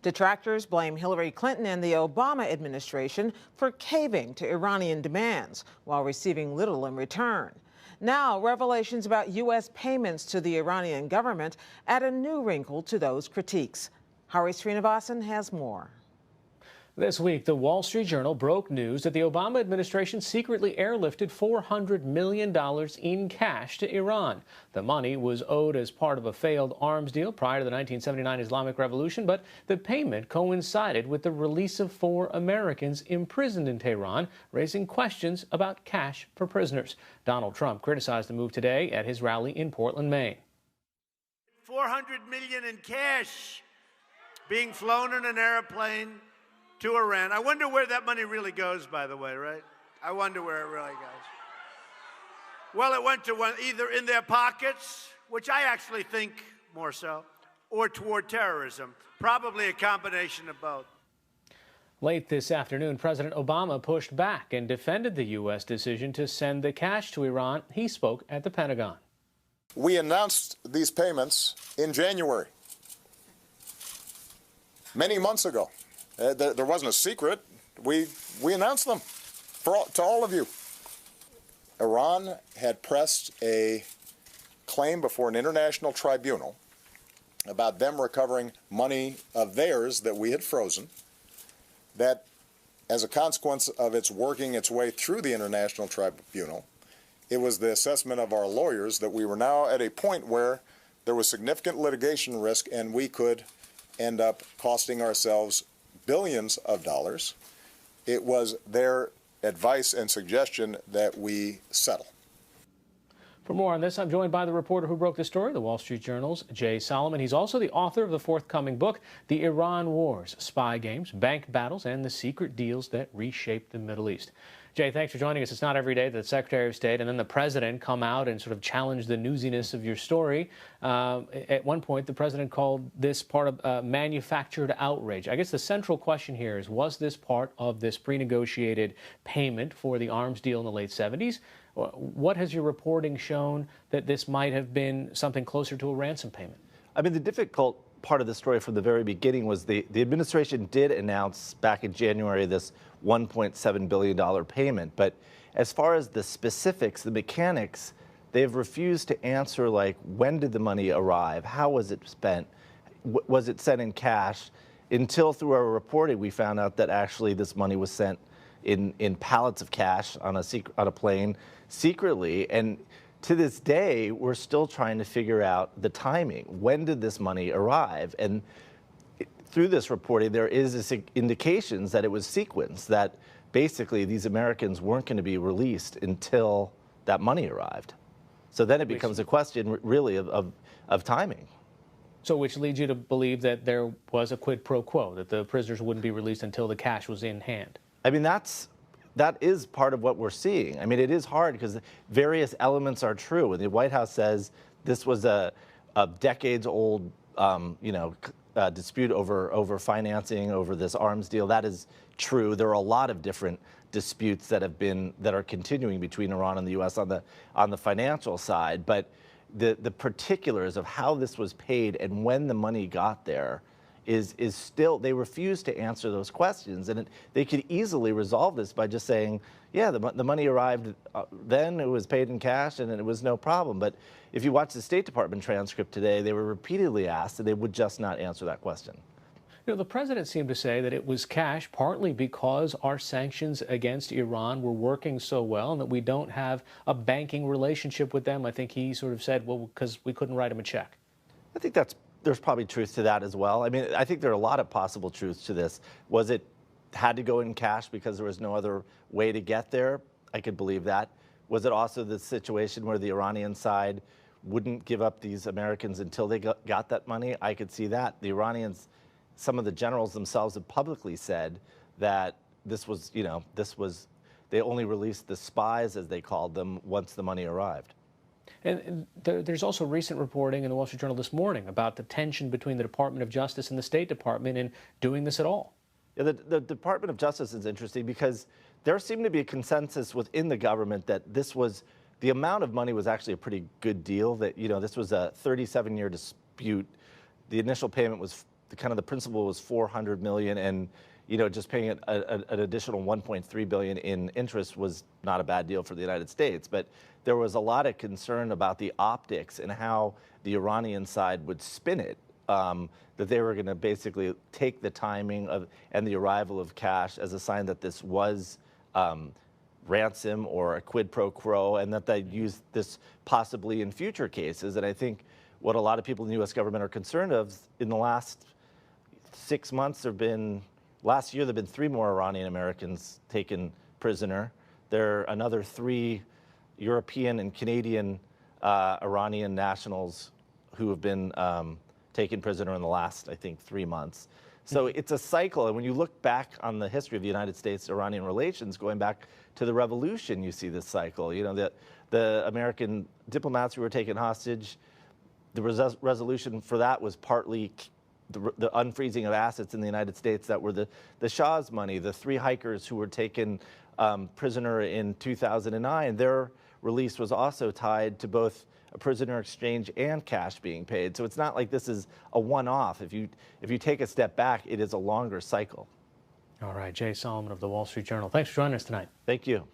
Detractors blame Hillary Clinton and the Obama administration for caving to Iranian demands while receiving little in return. Now, revelations about U.S. payments to the Iranian government add a new wrinkle to those critiques. Hari Srinivasan has more. This week, the Wall Street Journal broke news that the Obama administration secretly airlifted $400 million in cash to Iran. The money was owed as part of a failed arms deal prior to the 1979 Islamic Revolution, but the payment coincided with the release of 4 Americans imprisoned in Tehran, raising questions about cash for prisoners. Donald Trump criticized the move today at his rally in Portland, Maine. $400 million in cash being flown in an airplane to Iran. I wonder where that money really goes, by the way, right? I wonder where it really goes. Well, it went to either in their pockets, which I actually think more so, or toward terrorism. Probably a combination of both. Late this afternoon, President Obama pushed back and defended the U.S. decision to send the cash to Iran. He spoke at the Pentagon. We announced these payments in January, many months ago. There wasn't a secret. We announced them to all of you. Iran had pressed a claim before an international tribunal about them recovering money of theirs that we had frozen, that as a consequence of its working its way through the international tribunal, it was the assessment of our lawyers that we were now at a point where there was significant litigation risk and we could end up costing ourselves billions of dollars. It was their advice and suggestion that we settle. For more on this, I'm joined by the reporter who broke the story, the Wall Street Journal's Jay Solomon. He's also the author of the forthcoming book, The Iran Wars, Spy Games, Bank Battles, and the Secret Deals That Reshaped the Middle East. Jay, thanks for joining us. It's not every day that the Secretary of State and then the President come out and sort of challenge the newsiness of your story. At one point, the President called this part of manufactured outrage. I guess the central question here is, was this part of this pre-negotiated payment for the arms deal in the late 70s? What has your reporting shown that this might have been something closer to a ransom payment? I mean, the difficult part of the story from the very beginning was the administration did announce back in January this $1.7 billion payment. But as far as the specifics, the mechanics, they've refused to answer, like, when did the money arrive? How was it spent? Was it sent in cash? Until through our reporting, we found out that actually this money was sent in pallets of cash on a plane secretly. And to this day, we're still trying to figure out the timing. When did this money arrive? And through this reporting, there is indications that it was sequenced, that basically these Americans weren't going to be released until that money arrived. So then it becomes a question, really, of timing. So which leads you to believe that there was a quid pro quo, that the prisoners wouldn't be released until the cash was in hand? I mean, that is part of what we're seeing. I mean, it is hard because various elements are true. And the White House says this was a decades-old, dispute over financing, over this arms deal. That is true. There are a lot of different disputes that are continuing between Iran and the U.S. on the financial side. But the particulars of how this was paid and when the money got there is still, they refuse to answer those questions. And they could easily resolve this by just saying, yeah, the money arrived then, it was paid in cash, and it was no problem. But if you watch the State Department transcript today, they were repeatedly asked, and they would just not answer that question. You know, the president seemed to say that it was cash partly because our sanctions against Iran were working so well and that we don't have a banking relationship with them. I think he sort of said, well, because we couldn't write them a check. I think there's probably truth to that as well. I mean, I think there are a lot of possible truths to this. Was it had to go in cash because there was no other way to get there? I could believe that. Was it also the situation where the Iranian side wouldn't give up these Americans until they got that money? I could see that. The Iranians, some of the generals themselves have publicly said that this was, they only released the spies, as they called them, once the money arrived. And there's also recent reporting in the Wall Street Journal this morning about the tension between the Department of Justice and the State Department in doing this at all. Yeah, the Department of Justice is interesting because there seemed to be a consensus within the government that the amount of money was actually a pretty good deal, that, this was a 37-year dispute. The initial payment was kind of the principal was $400 million, and just paying an additional $1.3 billion in interest was not a bad deal for the United States. But there was a lot of concern about the optics and how the Iranian side would spin it. That they were going to basically take the timing of and the arrival of cash as a sign that this was ransom or a quid pro quo, and that they'd use this possibly in future cases. And I think what a lot of people in the U.S. government are concerned of in the last 6 months, last year there have been 3 more Iranian Americans taken prisoner. There are another 3 European and Canadian Iranian nationals who have been taken prisoner in the last, I think, 3 months. So it's a cycle, and when you look back on the history of the United States-Iranian relations, going back to the revolution, you see this cycle. The American diplomats who were taken hostage, the resolution for that was partly the unfreezing of assets in the United States that were the Shah's money. The 3 hikers who were taken prisoner in 2009, their release was also tied to both a prisoner exchange and cash being paid. So it's not like this is a one-off. If you take a step back, it is a longer cycle. All right, Jay Solomon of the Wall Street Journal. Thanks for joining us tonight. Thank you.